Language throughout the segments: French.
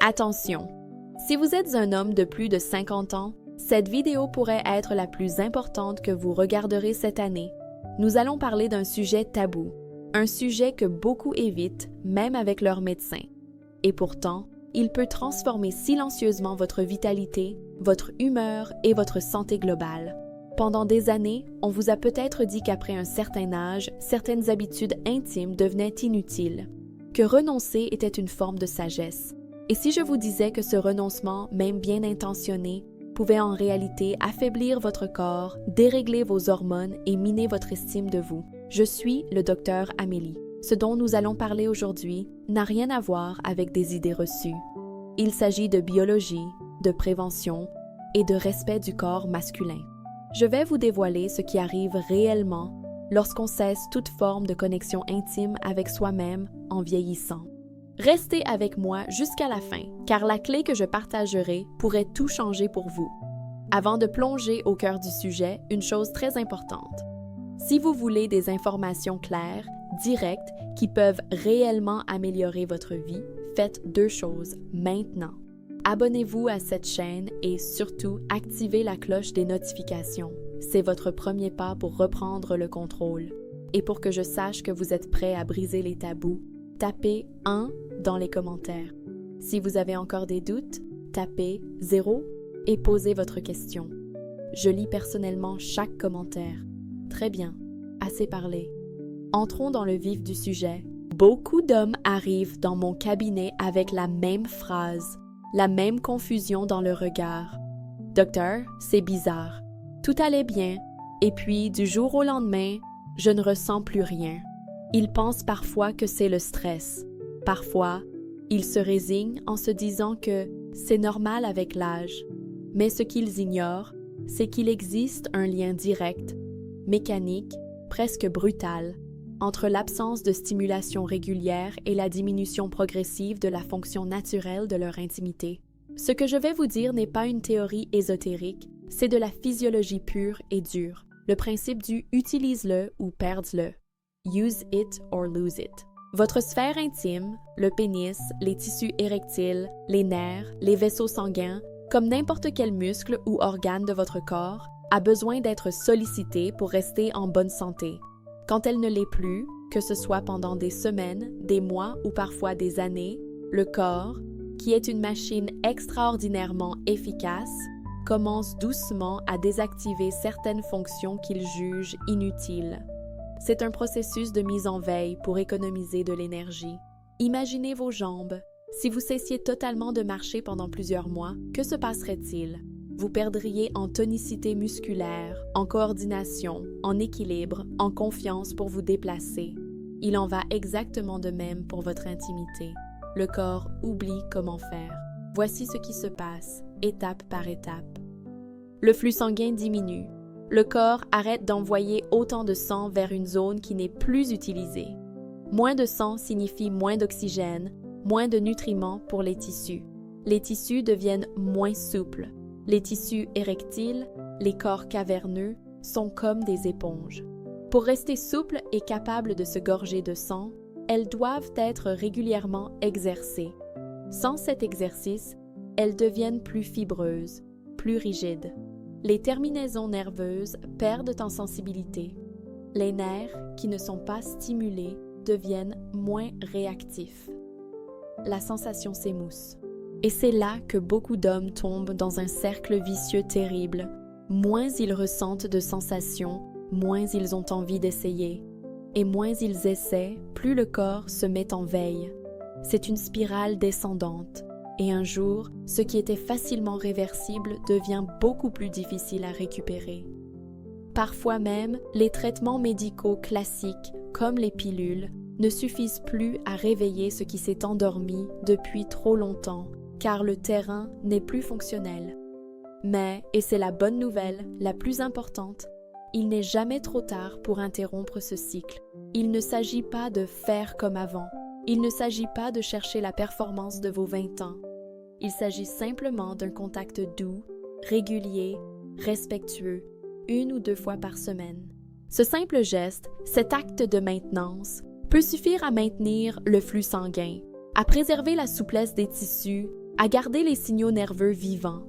Attention! Si vous êtes un homme de plus de 50 ans, cette vidéo pourrait être la plus importante que vous regarderez cette année. Nous allons parler d'un sujet tabou, un sujet que beaucoup évitent, même avec leur médecin. Et pourtant, il peut transformer silencieusement votre vitalité, votre humeur et votre santé globale. Pendant des années, on vous a peut-être dit qu'après un certain âge, certaines habitudes intimes devenaient inutiles, que renoncer était une forme de sagesse. Et si je vous disais que ce renoncement, même bien intentionné, pouvait en réalité affaiblir votre corps, dérégler vos hormones et miner votre estime de vous? Je suis le docteur Amélie. Ce dont nous allons parler aujourd'hui n'a rien à voir avec des idées reçues. Il s'agit de biologie, de prévention et de respect du corps masculin. Je vais vous dévoiler ce qui arrive réellement lorsqu'on cesse toute forme de connexion intime avec soi-même en vieillissant. Restez avec moi jusqu'à la fin, car la clé que je partagerai pourrait tout changer pour vous. Avant de plonger au cœur du sujet, une chose très importante. Si vous voulez des informations claires, directes, qui peuvent réellement améliorer votre vie, faites deux choses maintenant. Abonnez-vous à cette chaîne et surtout, activez la cloche des notifications. C'est votre premier pas pour reprendre le contrôle. Et pour que je sache que vous êtes prêt à briser les tabous, tapez 1 dans les commentaires. Si vous avez encore des doutes, tapez 0 et posez votre question. Je lis personnellement chaque commentaire. Très bien, assez parlé. Entrons dans le vif du sujet. Beaucoup d'hommes arrivent dans mon cabinet avec la même phrase, la même confusion dans le regard. « Docteur, c'est bizarre. Tout allait bien, et puis du jour au lendemain, je ne ressens plus rien. » Ils pensent parfois que c'est le stress. Parfois, ils se résignent en se disant que c'est normal avec l'âge. Mais ce qu'ils ignorent, c'est qu'il existe un lien direct, mécanique, presque brutal, entre l'absence de stimulation régulière et la diminution progressive de la fonction naturelle de leur intimité. Ce que je vais vous dire n'est pas une théorie ésotérique, c'est de la physiologie pure et dure, le principe du « utilise-le ou perde-le ». Use it or lose it. Votre sphère intime, le pénis, les tissus érectiles, les nerfs, les vaisseaux sanguins, comme n'importe quel muscle ou organe de votre corps, a besoin d'être sollicité pour rester en bonne santé. Quand elle ne l'est plus, que ce soit pendant des semaines, des mois ou parfois des années, le corps, qui est une machine extraordinairement efficace, commence doucement à désactiver certaines fonctions qu'il juge inutiles. C'est un processus de mise en veille pour économiser de l'énergie. Imaginez vos jambes. Si vous cessiez totalement de marcher pendant plusieurs mois, que se passerait-il? Vous perdriez en tonicité musculaire, en coordination, en équilibre, en confiance pour vous déplacer. Il en va exactement de même pour votre intimité. Le corps oublie comment faire. Voici ce qui se passe, étape par étape. Le flux sanguin diminue. Le corps arrête d'envoyer autant de sang vers une zone qui n'est plus utilisée. Moins de sang signifie moins d'oxygène, moins de nutriments pour les tissus. Les tissus deviennent moins souples. Les tissus érectiles, les corps caverneux, sont comme des éponges. Pour rester souples et capables de se gorger de sang, elles doivent être régulièrement exercées. Sans cet exercice, elles deviennent plus fibreuses, plus rigides. Les terminaisons nerveuses perdent en sensibilité. Les nerfs, qui ne sont pas stimulés, deviennent moins réactifs. La sensation s'émousse. Et c'est là que beaucoup d'hommes tombent dans un cercle vicieux terrible. Moins ils ressentent de sensations, moins ils ont envie d'essayer. Et moins ils essaient, plus le corps se met en veille. C'est une spirale descendante. Et un jour, ce qui était facilement réversible devient beaucoup plus difficile à récupérer. Parfois même, les traitements médicaux classiques, comme les pilules, ne suffisent plus à réveiller ce qui s'est endormi depuis trop longtemps, car le terrain n'est plus fonctionnel. Mais, et c'est la bonne nouvelle, la plus importante, il n'est jamais trop tard pour interrompre ce cycle. Il ne s'agit pas de faire comme avant. Il ne s'agit pas de chercher la performance de vos 20 ans. Il s'agit simplement d'un contact doux, régulier, respectueux, 1 ou 2 fois par semaine. Ce simple geste, cet acte de maintenance, peut suffire à maintenir le flux sanguin, à préserver la souplesse des tissus à garder les signaux nerveux vivants.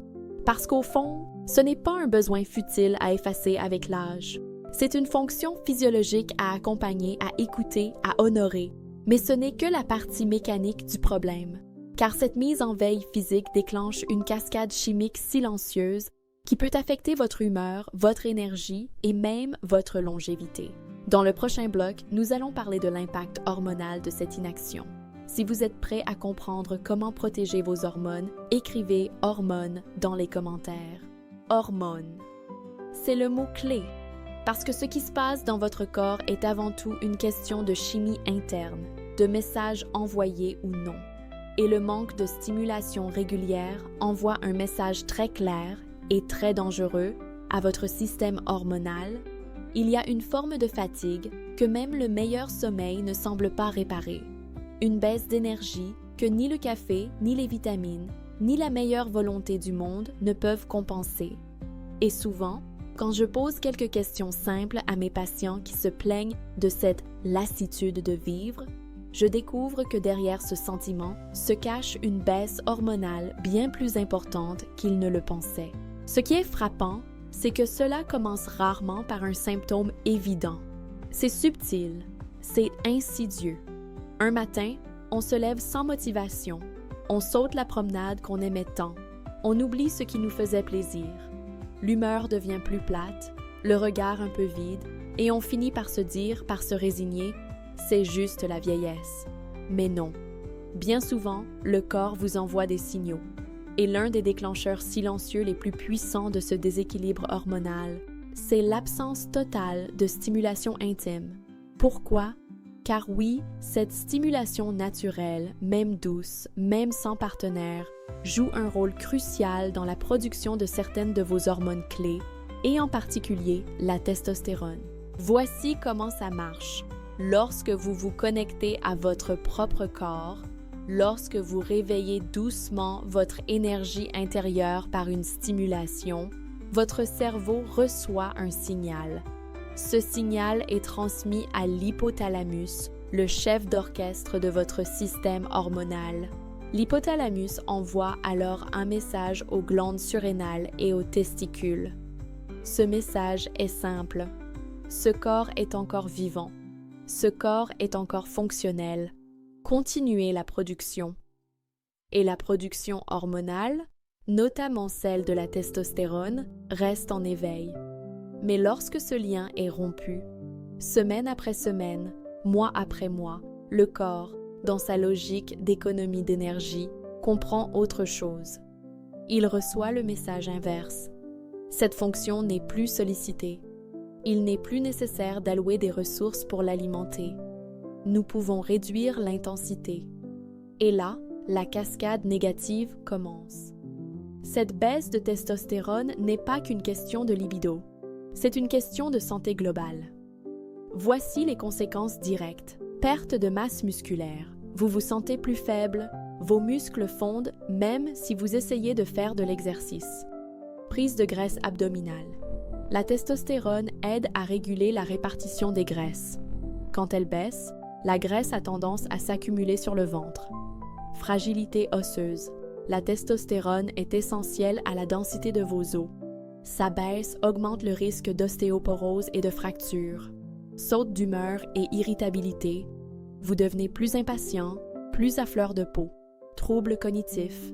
Parce qu'au fond, ce n'est pas un besoin futile à effacer avec l'âge. C'est une fonction physiologique à accompagner, à écouter, à honorer. Mais ce n'est que la partie mécanique du problème. Car cette mise en veille physique déclenche une cascade chimique silencieuse qui peut affecter votre humeur, votre énergie et même votre longévité. Dans le prochain bloc, nous allons parler de l'impact hormonal de cette inaction. Si vous êtes prêt à comprendre comment protéger vos hormones, écrivez « hormones » dans les commentaires. Hormones. C'est le mot-clé, parce que ce qui se passe dans votre corps est avant tout une question de chimie interne, de messages envoyés ou non. Et le manque de stimulation régulière envoie un message très clair et très dangereux à votre système hormonal. Il y a une forme de fatigue que même le meilleur sommeil ne semble pas réparer. Une baisse d'énergie que ni le café, ni les vitamines, ni la meilleure volonté du monde ne peuvent compenser. Et souvent, quand je pose quelques questions simples à mes patients qui se plaignent de cette lassitude de vivre, je découvre que derrière ce sentiment se cache une baisse hormonale bien plus importante qu'ils ne le pensaient. Ce qui est frappant, c'est que cela commence rarement par un symptôme évident. C'est subtil, c'est insidieux. Un matin, on se lève sans motivation, on saute la promenade qu'on aimait tant, on oublie ce qui nous faisait plaisir. L'humeur devient plus plate, le regard un peu vide, et on finit par se dire, par se résigner, c'est juste la vieillesse. Mais non. Bien souvent, le corps vous envoie des signaux. Et l'un des déclencheurs silencieux les plus puissants de ce déséquilibre hormonal, c'est l'absence totale de stimulation intime. Pourquoi? Car oui, cette stimulation naturelle, même douce, même sans partenaire, joue un rôle crucial dans la production de certaines de vos hormones clés, et en particulier la testostérone. Voici comment ça marche. Lorsque vous vous connectez à votre propre corps, lorsque vous réveillez doucement votre énergie intérieure par une stimulation, votre cerveau reçoit un signal. Ce signal est transmis à l'hypothalamus, le chef d'orchestre de votre système hormonal. L'hypothalamus envoie alors un message aux glandes surrénales et aux testicules. Ce message est simple. Ce corps est encore vivant. Ce corps est encore fonctionnel. Continuez la production. Et la production hormonale, notamment celle de la testostérone, reste en éveil. Mais lorsque ce lien est rompu, semaine après semaine, mois après mois, le corps, dans sa logique d'économie d'énergie, comprend autre chose. Il reçoit le message inverse. Cette fonction n'est plus sollicitée. Il n'est plus nécessaire d'allouer des ressources pour l'alimenter. Nous pouvons réduire l'intensité. Et là, la cascade négative commence. Cette baisse de testostérone n'est pas qu'une question de libido. C'est une question de santé globale. Voici les conséquences directes. Perte de masse musculaire. Vous vous sentez plus faible, vos muscles fondent même si vous essayez de faire de l'exercice. Prise de graisse abdominale. La testostérone aide à réguler la répartition des graisses. Quand elle baisse, la graisse a tendance à s'accumuler sur le ventre. Fragilité osseuse. La testostérone est essentielle à la densité de vos os. Sa baisse augmente le risque d'ostéoporose et de fractures. Saute d'humeur et irritabilité. Vous devenez plus impatient, plus à fleur de peau. Troubles cognitifs.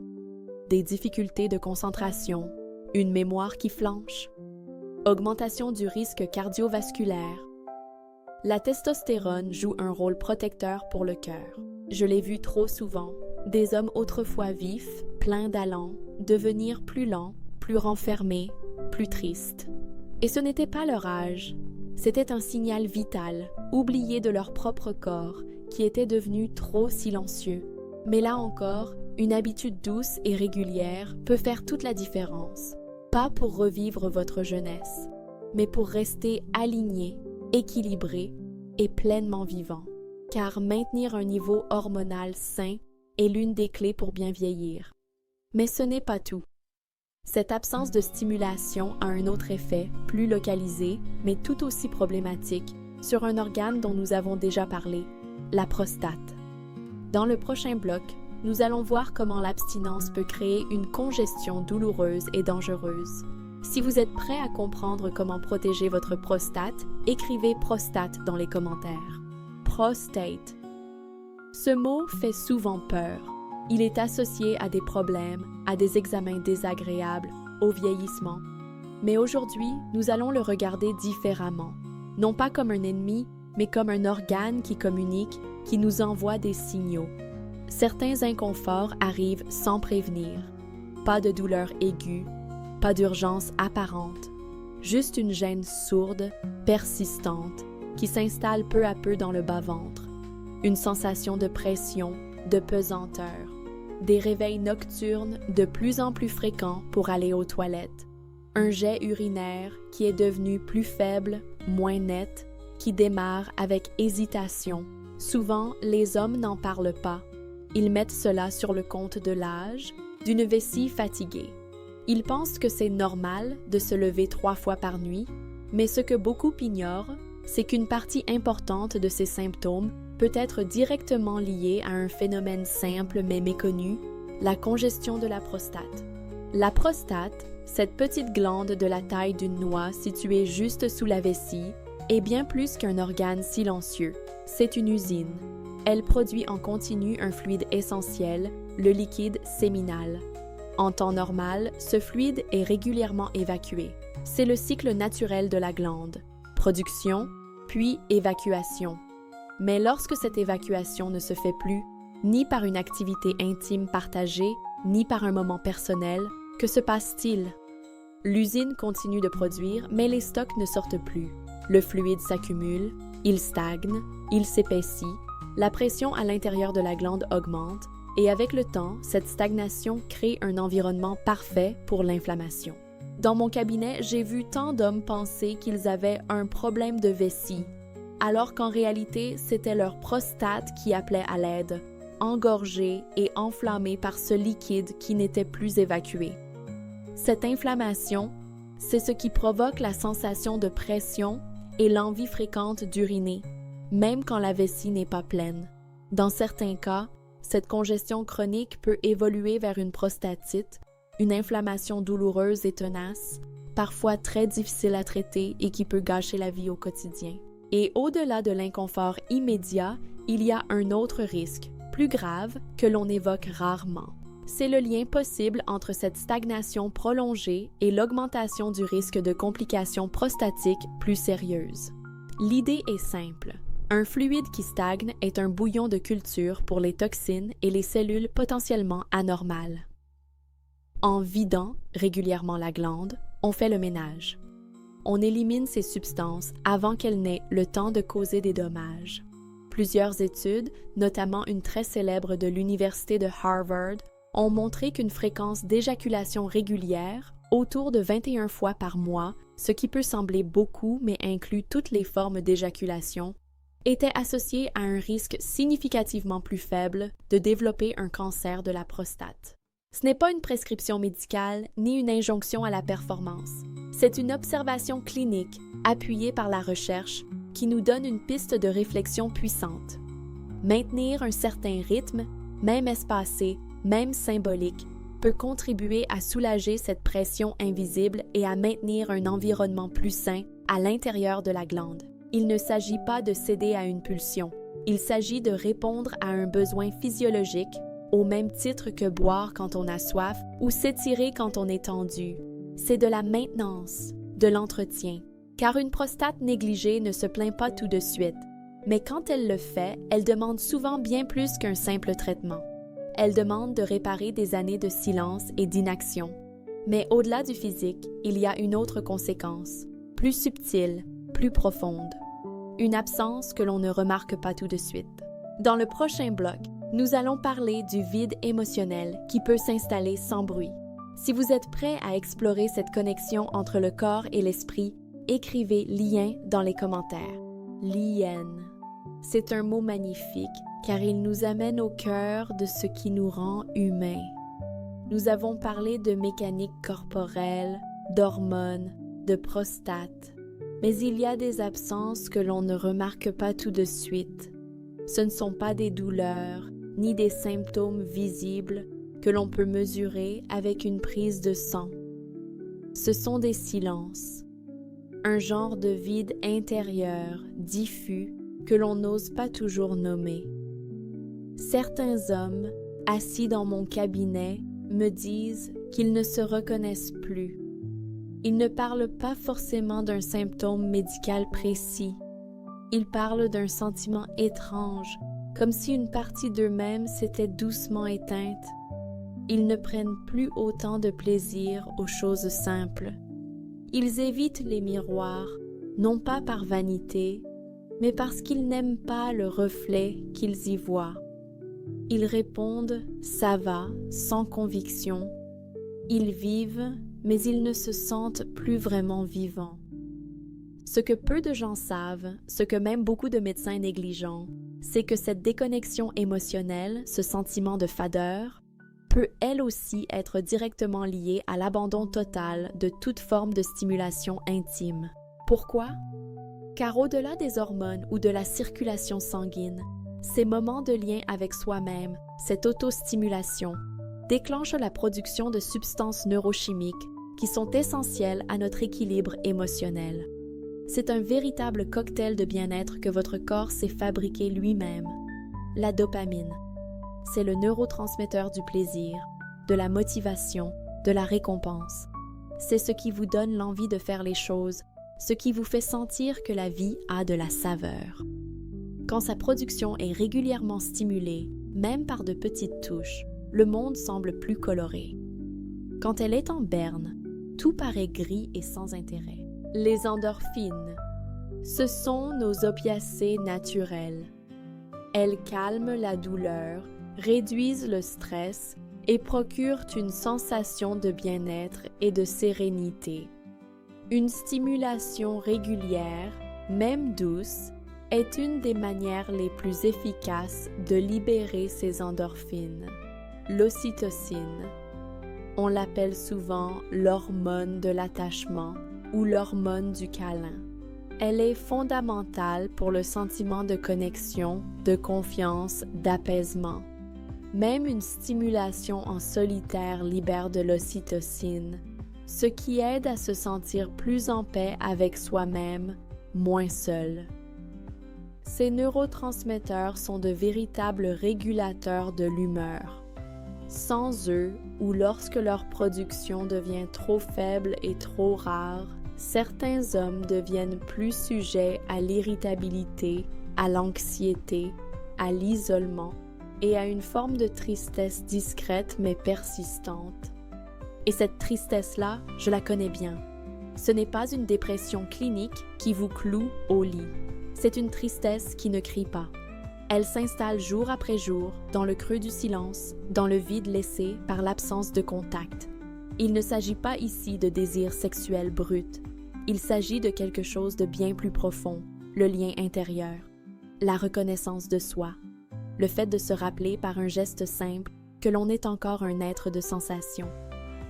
Des difficultés de concentration. Une mémoire qui flanche. Augmentation du risque cardiovasculaire. La testostérone joue un rôle protecteur pour le cœur. Je l'ai vu trop souvent. Des hommes autrefois vifs, pleins d'allant, devenir plus lents, plus renfermés, plus tristes. Et ce n'était pas leur âge. C'était un signal vital, oublié de leur propre corps, qui était devenu trop silencieux. Mais là encore, une habitude douce et régulière peut faire toute la différence. Pas pour revivre votre jeunesse, mais pour rester aligné, équilibré et pleinement vivant. Car maintenir un niveau hormonal sain est l'une des clés pour bien vieillir. Mais ce n'est pas tout. Cette absence de stimulation a un autre effet, plus localisé, mais tout aussi problématique, sur un organe dont nous avons déjà parlé, la prostate. Dans le prochain bloc, nous allons voir comment l'abstinence peut créer une congestion douloureuse et dangereuse. Si vous êtes prêt à comprendre comment protéger votre prostate, écrivez prostate dans les commentaires. Prostate. Ce mot fait souvent peur. Il est associé à des problèmes, à des examens désagréables, au vieillissement. Mais aujourd'hui, nous allons le regarder différemment. Non pas comme un ennemi, mais comme un organe qui communique, qui nous envoie des signaux. Certains inconforts arrivent sans prévenir. Pas de douleur aiguë, pas d'urgence apparente, juste une gêne sourde, persistante, qui s'installe peu à peu dans le bas-ventre. Une sensation de pression, de pesanteur. Des réveils nocturnes de plus en plus fréquents pour aller aux toilettes. Un jet urinaire qui est devenu plus faible, moins net, qui démarre avec hésitation. Souvent, les hommes n'en parlent pas. Ils mettent cela sur le compte de l'âge, d'une vessie fatiguée. Ils pensent que c'est normal de se lever 3 fois par nuit, mais ce que beaucoup ignorent, c'est qu'une partie importante de ces symptômes peut être directement liée à un phénomène simple mais méconnu, la congestion de la prostate. La prostate, cette petite glande de la taille d'une noix située juste sous la vessie, est bien plus qu'un organe silencieux. C'est une usine. Elle produit en continu un fluide essentiel, le liquide séminal. En temps normal, ce fluide est régulièrement évacué. C'est le cycle naturel de la glande. Production, puis évacuation. Mais lorsque cette évacuation ne se fait plus, ni par une activité intime partagée, ni par un moment personnel, que se passe-t-il? L'usine continue de produire, mais les stocks ne sortent plus. Le fluide s'accumule, il stagne, il s'épaissit, la pression à l'intérieur de la glande augmente, et avec le temps, cette stagnation crée un environnement parfait pour l'inflammation. Dans mon cabinet, j'ai vu tant d'hommes penser qu'ils avaient un problème de vessie, alors qu'en réalité, c'était leur prostate qui appelait à l'aide, engorgée et enflammée par ce liquide qui n'était plus évacué. Cette inflammation, c'est ce qui provoque la sensation de pression et l'envie fréquente d'uriner, même quand la vessie n'est pas pleine. Dans certains cas, cette congestion chronique peut évoluer vers une prostatite, une inflammation douloureuse et tenace, parfois très difficile à traiter et qui peut gâcher la vie au quotidien. Et au-delà de l'inconfort immédiat, il y a un autre risque, plus grave, que l'on évoque rarement. C'est le lien possible entre cette stagnation prolongée et l'augmentation du risque de complications prostatiques plus sérieuses. L'idée est simple. Un fluide qui stagne est un bouillon de culture pour les toxines et les cellules potentiellement anormales. En vidant régulièrement la glande, on fait le ménage. On élimine ces substances avant qu'elles n'aient le temps de causer des dommages. Plusieurs études, notamment une très célèbre de l'Université de Harvard, ont montré qu'une fréquence d'éjaculation régulière, autour de 21 fois par mois, ce qui peut sembler beaucoup mais inclut toutes les formes d'éjaculation, était associée à un risque significativement plus faible de développer un cancer de la prostate. Ce n'est pas une prescription médicale ni une injonction à la performance. C'est une observation clinique appuyée par la recherche qui nous donne une piste de réflexion puissante. Maintenir un certain rythme, même espacé, même symbolique, peut contribuer à soulager cette pression invisible et à maintenir un environnement plus sain à l'intérieur de la glande. Il ne s'agit pas de céder à une pulsion. Il s'agit de répondre à un besoin physiologique, au même titre que boire quand on a soif ou s'étirer quand on est tendu. C'est de la maintenance, de l'entretien. Car une prostate négligée ne se plaint pas tout de suite. Mais quand elle le fait, elle demande souvent bien plus qu'un simple traitement. Elle demande de réparer des années de silence et d'inaction. Mais au-delà du physique, il y a une autre conséquence, plus subtile, plus profonde. Une absence que l'on ne remarque pas tout de suite. Dans le prochain bloc, nous allons parler du vide émotionnel qui peut s'installer sans bruit. Si vous êtes prêt à explorer cette connexion entre le corps et l'esprit, écrivez « lien » dans les commentaires. Lien. C'est un mot magnifique car il nous amène au cœur de ce qui nous rend humains. Nous avons parlé de mécanique corporelle, d'hormones, de prostate. Mais il y a des absences que l'on ne remarque pas tout de suite. Ce ne sont pas des douleurs, ni des symptômes visibles que l'on peut mesurer avec une prise de sang. Ce sont des silences, un genre de vide intérieur, diffus, que l'on n'ose pas toujours nommer. Certains hommes, assis dans mon cabinet, me disent qu'ils ne se reconnaissent plus. Ils ne parlent pas forcément d'un symptôme médical précis. Ils parlent d'un sentiment étrange, comme si une partie d'eux-mêmes s'était doucement éteinte. Ils ne prennent plus autant de plaisir aux choses simples. Ils évitent les miroirs, non pas par vanité, mais parce qu'ils n'aiment pas le reflet qu'ils y voient. Ils répondent « ça va » sans conviction. Ils vivent, mais ils ne se sentent plus vraiment vivants. Ce que peu de gens savent, ce que même beaucoup de médecins négligent, c'est que cette déconnexion émotionnelle, ce sentiment de fadeur, peut elle aussi être directement liée à l'abandon total de toute forme de stimulation intime. Pourquoi? Car au-delà des hormones ou de la circulation sanguine, ces moments de lien avec soi-même, cette autostimulation, déclenchent la production de substances neurochimiques qui sont essentielles à notre équilibre émotionnel. C'est un véritable cocktail de bien-être que votre corps s'est fabriqué lui-même. La dopamine, c'est le neurotransmetteur du plaisir, de la motivation, de la récompense. C'est ce qui vous donne l'envie de faire les choses, ce qui vous fait sentir que la vie a de la saveur. Quand sa production est régulièrement stimulée, même par de petites touches, le monde semble plus coloré. Quand elle est en berne, tout paraît gris et sans intérêt. Les endorphines, ce sont nos opiacés naturels. Elles calment la douleur, réduisent le stress et procurent une sensation de bien-être et de sérénité. Une stimulation régulière, même douce, est une des manières les plus efficaces de libérer ces endorphines. L'ocytocine, on l'appelle souvent l'hormone de l'attachement ou l'hormone du câlin. Elle est fondamentale pour le sentiment de connexion, de confiance, d'apaisement. Même une stimulation en solitaire libère de l'ocytocine, ce qui aide à se sentir plus en paix avec soi-même, moins seul. Ces neurotransmetteurs sont de véritables régulateurs de l'humeur. Sans eux, ou lorsque leur production devient trop faible et trop rare, certains hommes deviennent plus sujets à l'irritabilité, à l'anxiété, à l'isolement et à une forme de tristesse discrète mais persistante. Et cette tristesse-là, je la connais bien. Ce n'est pas une dépression clinique qui vous cloue au lit. C'est une tristesse qui ne crie pas. Elle s'installe jour après jour dans le creux du silence, dans le vide laissé par l'absence de contact. Il ne s'agit pas ici de désir sexuel brut. Il s'agit de quelque chose de bien plus profond, le lien intérieur, la reconnaissance de soi, le fait de se rappeler par un geste simple que l'on est encore un être de sensation,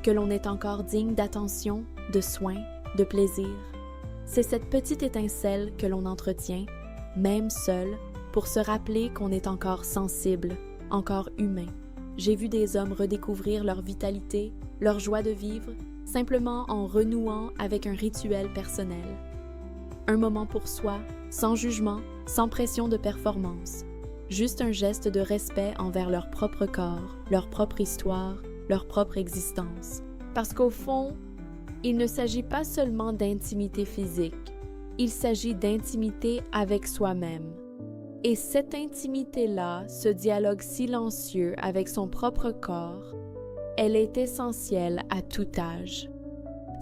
que l'on est encore digne d'attention, de soins, de plaisir. C'est cette petite étincelle que l'on entretient, même seul, pour se rappeler qu'on est encore sensible, encore humain. J'ai vu des hommes redécouvrir leur vitalité, leur joie de vivre, simplement en renouant avec un rituel personnel. Un moment pour soi, sans jugement, sans pression de performance. Juste un geste de respect envers leur propre corps, leur propre histoire, leur propre existence. Parce qu'au fond, il ne s'agit pas seulement d'intimité physique, il s'agit d'intimité avec soi-même. Et cette intimité-là, ce dialogue silencieux avec son propre corps, elle est essentielle à tout âge.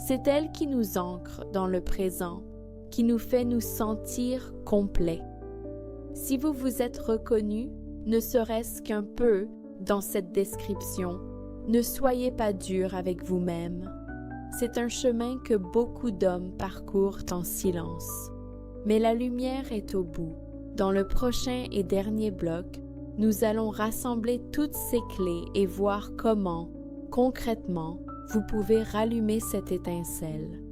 C'est elle qui nous ancre dans le présent, qui nous fait nous sentir complets. Si vous vous êtes reconnu, ne serait-ce qu'un peu, dans cette description, ne soyez pas dur avec vous-même. C'est un chemin que beaucoup d'hommes parcourent en silence. Mais la lumière est au bout. Dans le prochain et dernier bloc, nous allons rassembler toutes ces clés et voir comment, concrètement, vous pouvez rallumer cette étincelle.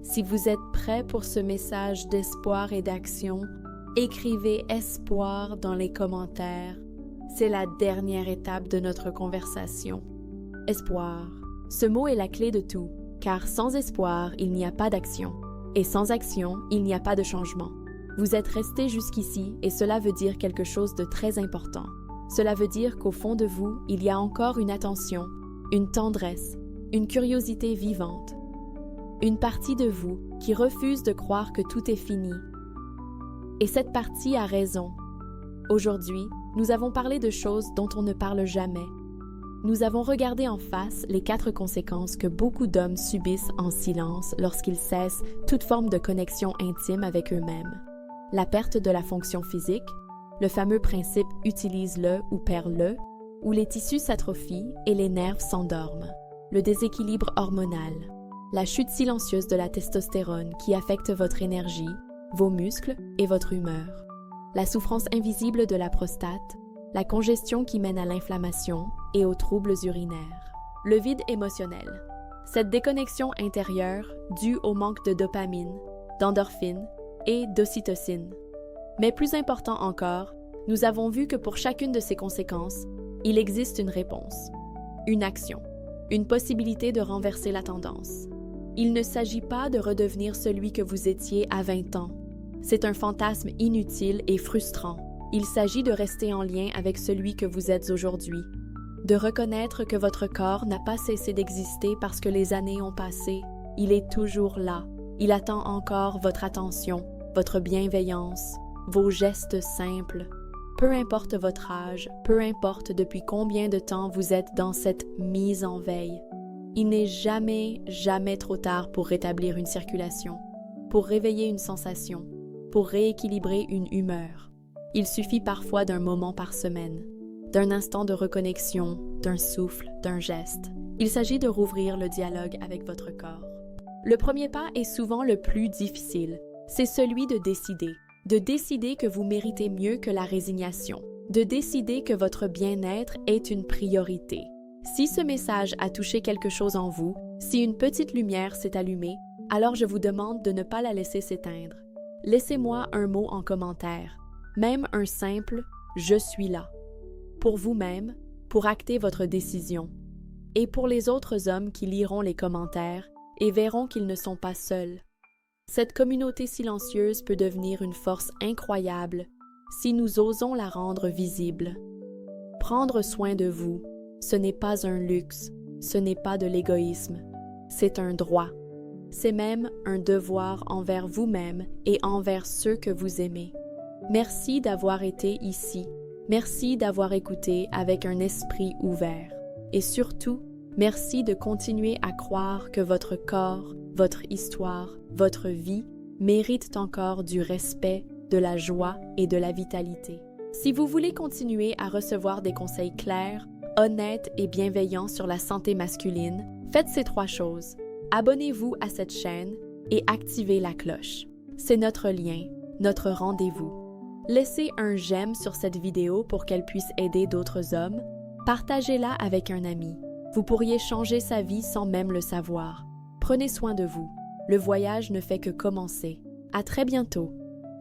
Si vous êtes prêts pour ce message d'espoir et d'action, écrivez espoir dans les commentaires. c'est la dernière étape de notre conversation. Espoir. Ce mot est la clé de tout, car sans espoir, il n'y a pas d'action. Et sans action, il n'y a pas de changement. Vous êtes resté jusqu'ici et cela veut dire quelque chose de très important. Cela veut dire qu'au fond de vous, il y a encore une attention, une tendresse, une curiosité vivante. Une partie de vous qui refuse de croire que tout est fini. Et cette partie a raison. Aujourd'hui, nous avons parlé de choses dont on ne parle jamais. Nous avons regardé en face les 4 conséquences que beaucoup d'hommes subissent en silence lorsqu'ils cessent toute forme de connexion intime avec eux-mêmes. La perte de la fonction physique, le fameux principe « utilise-le ou perds-le », où les tissus s'atrophient et les nerfs s'endorment, le déséquilibre hormonal, la chute silencieuse de la testostérone qui affecte votre énergie, vos muscles et votre humeur, la souffrance invisible de la prostate, la congestion qui mène à l'inflammation et aux troubles urinaires, le vide émotionnel, cette déconnexion intérieure due au manque de dopamine, d'endorphine et d'ocytocine. Mais plus important encore, nous avons vu que pour chacune de ces conséquences, il existe une réponse, une action, une possibilité de renverser la tendance. Il ne s'agit pas de redevenir celui que vous étiez à 20 ans. C'est un fantasme inutile et frustrant. Il s'agit de rester en lien avec celui que vous êtes aujourd'hui, de reconnaître que votre corps n'a pas cessé d'exister parce que les années ont passé. Il est toujours là. Il attend encore votre attention, votre bienveillance, vos gestes simples. Peu importe votre âge, peu importe depuis combien de temps vous êtes dans cette mise en veille. Il n'est jamais trop tard pour rétablir une circulation, pour réveiller une sensation, pour rééquilibrer une humeur. Il suffit parfois d'un moment par semaine, d'un instant de reconnexion, d'un souffle, d'un geste. Il s'agit de rouvrir le dialogue avec votre corps. Le premier pas est souvent le plus difficile. C'est celui de décider que vous méritez mieux que la résignation, de décider que votre bien-être est une priorité. Si ce message a touché quelque chose en vous, si une petite lumière s'est allumée, alors je vous demande de ne pas la laisser s'éteindre. Laissez-moi un mot en commentaire. Même un simple « je suis là », pour vous-même, pour acter votre décision, et pour les autres hommes qui liront les commentaires et verront qu'ils ne sont pas seuls. Cette communauté silencieuse peut devenir une force incroyable si nous osons la rendre visible. Prendre soin de vous, ce n'est pas un luxe, ce n'est pas de l'égoïsme, c'est un droit. C'est même un devoir envers vous-même et envers ceux que vous aimez. Merci d'avoir été ici. Merci d'avoir écouté avec un esprit ouvert. Et surtout, merci de continuer à croire que votre corps, votre histoire, votre vie méritent encore du respect, de la joie et de la vitalité. Si vous voulez continuer à recevoir des conseils clairs, honnêtes et bienveillants sur la santé masculine, faites ces 3 choses. Abonnez-vous à cette chaîne et activez la cloche. C'est notre lien, notre rendez-vous. Laissez un j'aime sur cette vidéo pour qu'elle puisse aider d'autres hommes. Partagez-la avec un ami. Vous pourriez changer sa vie sans même le savoir. Prenez soin de vous. Le voyage ne fait que commencer. À très bientôt.